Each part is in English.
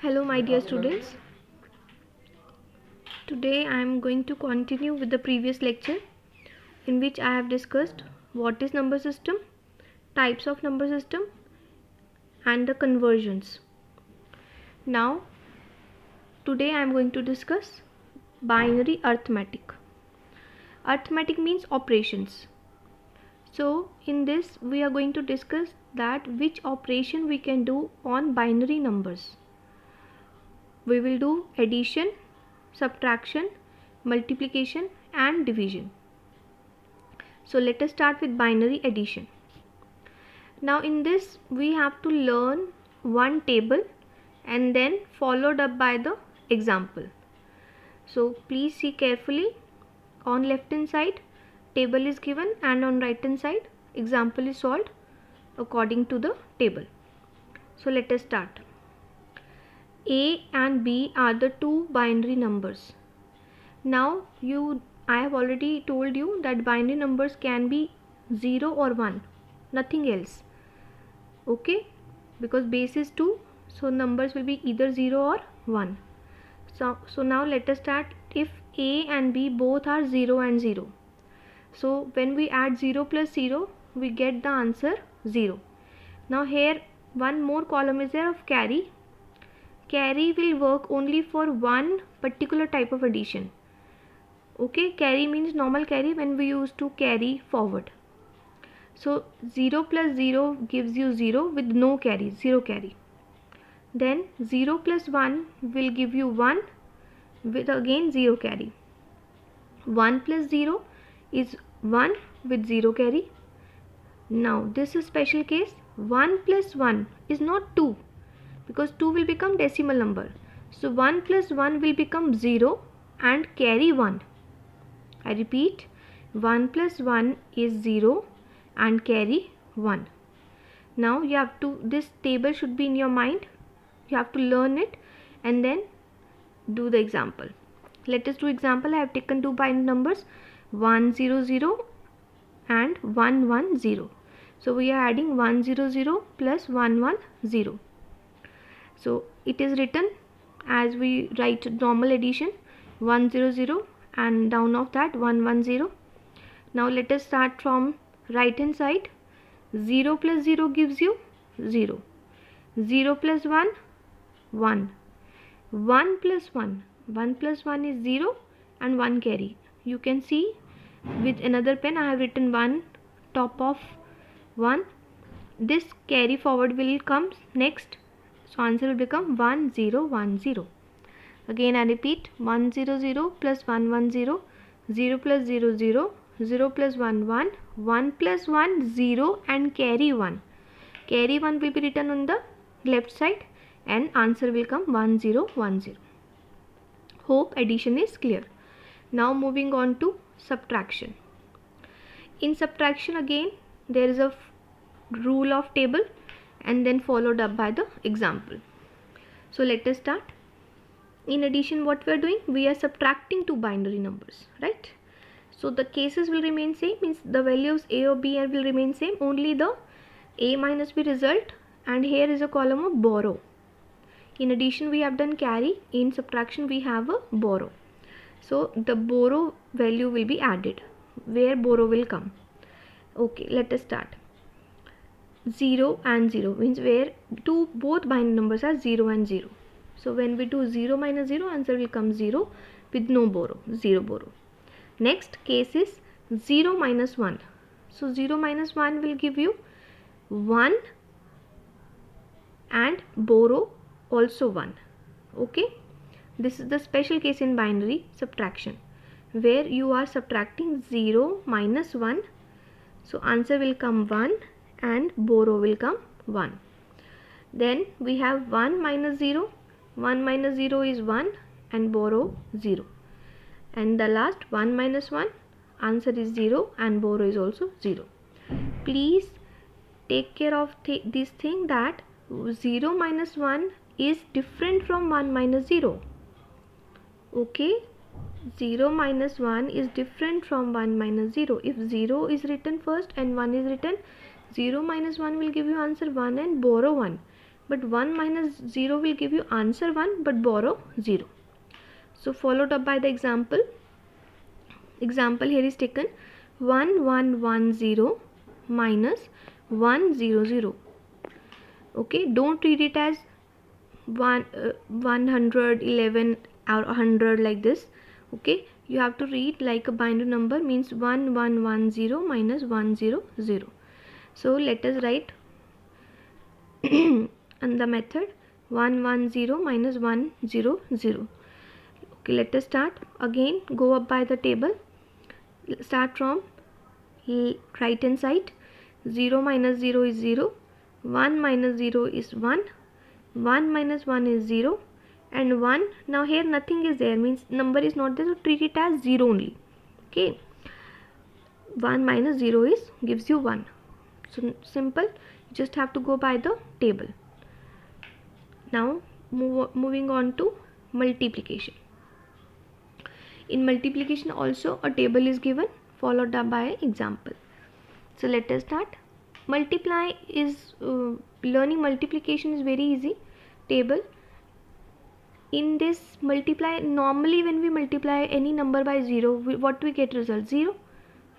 Hello my dear students. Today I am going to continue with the previous lecture in which I have discussed what is number system, types of number system and the conversions. Now today I am going to discuss binary arithmetic. Arithmetic means operations. So in this we are going to discuss that which operation we can do on binary numbers. We will do addition, subtraction, multiplication and division. So let us start with binary addition. Now in this we have to learn one table and then followed up by the example. So please see carefully. On left hand side table is given and on right hand side example is solved according to the table. So let us start. A and B are the two binary numbers. Now I have already told you that binary numbers can be 0 or 1, nothing else. Okay, because base is 2, so numbers will be either 0 or 1. So now let us start. If A and B both are 0 and 0, so when we add 0 plus 0 we get the answer 0. Now here one more column is there of carry. Carry will work only for one particular type of addition. Okay, carry means normal carry when we used to carry forward. So 0 plus 0 gives you 0 with no carry, 0 carry. Then 0 plus 1 will give you 1 with again 0 carry. 1 plus 0 is 1 with 0 carry. Now this is special case. 1 plus 1 is not 2, because 2 will become decimal number. So 1 plus 1 will become 0 and carry 1. I repeat, 1 plus 1 is 0 and carry 1. Now you have to, this table should be in your mind. You have to learn it and then do the example. Let us do example. I have taken two binary numbers 100 and 110. So we are adding 100 plus 110. So it is written as we write normal addition 100 and down of that 110. Now let us start from right hand side. 0 plus 0 gives you 0. 0 plus 1, 1. 1 plus 1. 1 plus 1 is 0 and 1 carry. You can see with another pen I have written 1 top of 1. This carry forward will come next. So answer will become 1010. Again I repeat, 100 plus 110, 0 plus 0 0, 0 plus 1 1, 1 plus 1 0 and carry 1. Carry 1 will be written on the left side and answer will come 1010. Hope addition is clear. Now moving on to subtraction. In subtraction again there is a rule of table and then followed up by the example. So let us start. In addition, what we are doing, we are subtracting two binary numbers, right? So the cases will remain same, means the values A or B will remain same, only the A minus B result, and here is a column of borrow. In addition we have done carry, in subtraction we have a borrow. So the borrow value will be added, where borrow will come. Okay, let us start. 0 and 0 means where both binary numbers are 0 and 0. So when we do 0 minus 0, answer will come 0 with no borrow, 0 borrow. Next case is 0 minus 1. So 0 minus 1 will give you 1 and borrow also 1. Okay, this is the special case in binary subtraction where you are subtracting 0 minus 1. So answer will come 1 and borrow will come 1. Then we have 1 minus 0. 1 minus 0 is 1 and borrow 0. And the last 1 minus 1, answer is 0 and borrow is also 0. Please take care of this thing that 0 minus 1 is different from 1 minus 0. Okay, 0 minus 1 is different from 1 minus 0. If 0 is written first and 1 is written, 0 minus 1 will give you answer 1 and borrow 1. but 1 minus 0 will give you answer 1 but borrow 0. So followed up by the example here is taken 1110 minus 100. Okay, don't treat it as 111 or 100 like this. Okay, you have to read like a binary number, means 1110 minus 100. So let us write and the method 110 minus 100. Okay, let us start. Again go up by the table, start from right hand side. 0 minus 0 is 0, 1 minus 0 is 1, 1 minus 1 is 0, and 1. Now here nothing is there, means number is not there, so treat it as 0 only. Okay, 1 minus 0 is gives you 1. So simple, you just have to go by the table. Now moving on to multiplication. In multiplication also a table is given, followed up by an example. So let us start. Multiply is learning multiplication is very easy. Table. In this multiply, normally when we multiply any number by 0, what we get result? 0,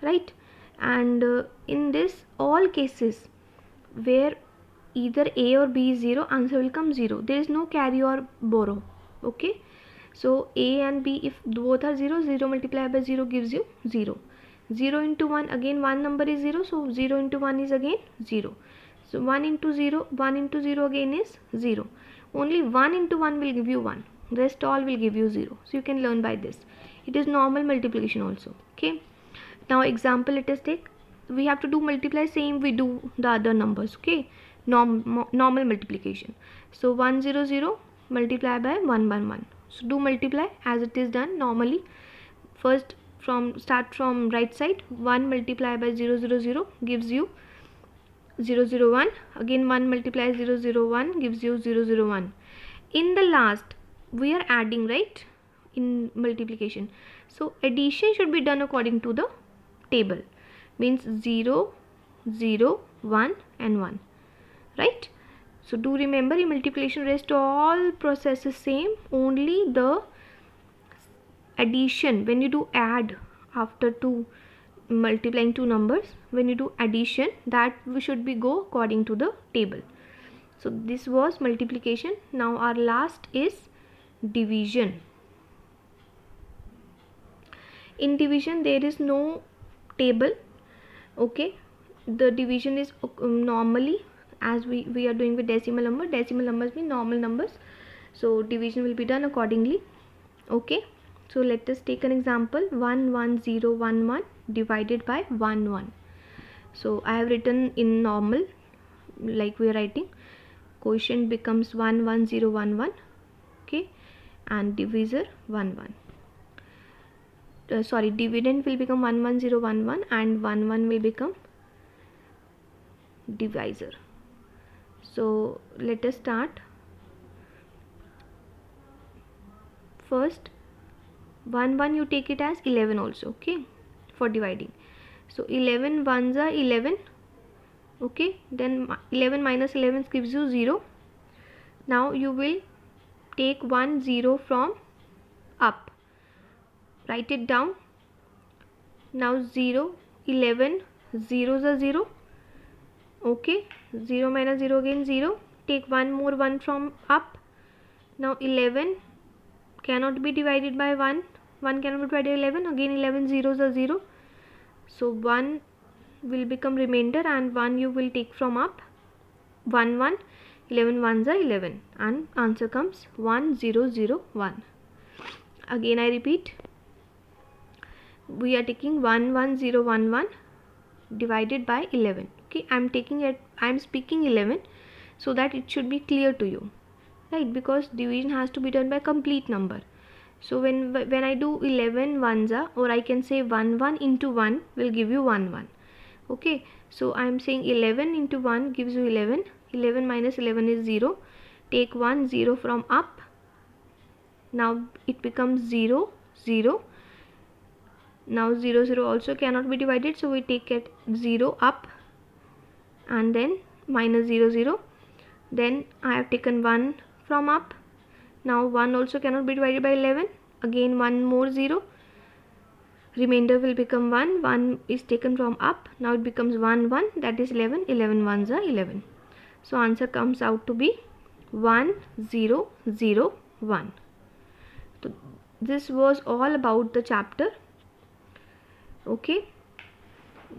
right? And in this all cases where either A or B is 0, answer will come 0. There is no carry or borrow. Okay, so A and B, if both are 0, 0 multiplied by 0 gives you 0. 0 into 1, again one number is 0, so 0 into 1 is again 0. So 1 into 0 again is 0. Only 1 into 1 will give you 1, rest all will give you 0. So you can learn by this. It is normal multiplication also. Okay, now example let us take. We have to do multiply same we do the other numbers. Okay, normal multiplication. So 100 multiply by 111. So do multiply as it is done normally. First start from right side. 1 multiply by 000 gives you 001. Again 1 multiply 001 gives you 001. In the last we are adding, right, in multiplication. So addition should be done according to the table, means 0, 0, 1 and 1, right? So do remember in multiplication rest all process is same, only the addition, when you do add after multiplying two numbers, when you do addition, that we should be go according to the table. So this was multiplication. Now our last is division. In division there is no table. Okay, the division is normally, as we are doing with decimal number. Decimal numbers mean normal numbers, so division will be done accordingly. Okay, so let us take an example. 11011 divided by 11. So I have written in normal like we are writing. Quotient becomes 11011. Okay, and divisor 11. Dividend will become 11011 and 11 will become divisor. So let us start. First 1 you take it as 11 also. Okay, for dividing. So 11 ones are 11. Okay, then 11 minus 11 gives you 0. Now you will take 1 0 from up, write it down. Now 0, 11, 0 is a 0. Okay, 0 minus 0 again 0. Take one more 1 from up. Now 11 cannot be divided by 1. 1 cannot be divided by 11. Again 11 zeros are 0. So 1 will become remainder and 1 you will take from up. 1 1. 11 ones are 11 and answer comes 1001. Again I repeat. We are taking 11011 divided by 11. Okay, I am speaking 11 so that it should be clear to you, right? Because division has to be done by complete number. So when I do 11 ones are, or I can say 1 1 into 1 will give you 1 1. Okay, so I am saying 11 into 1 gives you 11. 11 minus 11 is 0. Take 1 0 from up. Now it becomes 0 0. Now 0 0 also cannot be divided, so we take it 0 up and then minus 0 0. Then I have taken 1 from up. Now 1 also cannot be divided by 11. Again 1 more 0. Remainder will become 1. 1 is taken from up. Now it becomes 1 1, that is 11. 11 ones are 11. So answer comes out to be 1 0 0 1. So this was all about the chapter. Okay,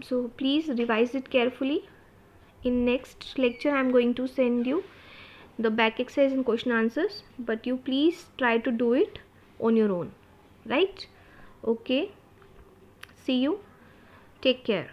so please revise it carefully. In next lecture I am going to send you the back exercise and question answers, but you please try to do it on your own, right? Okay, see you, take care.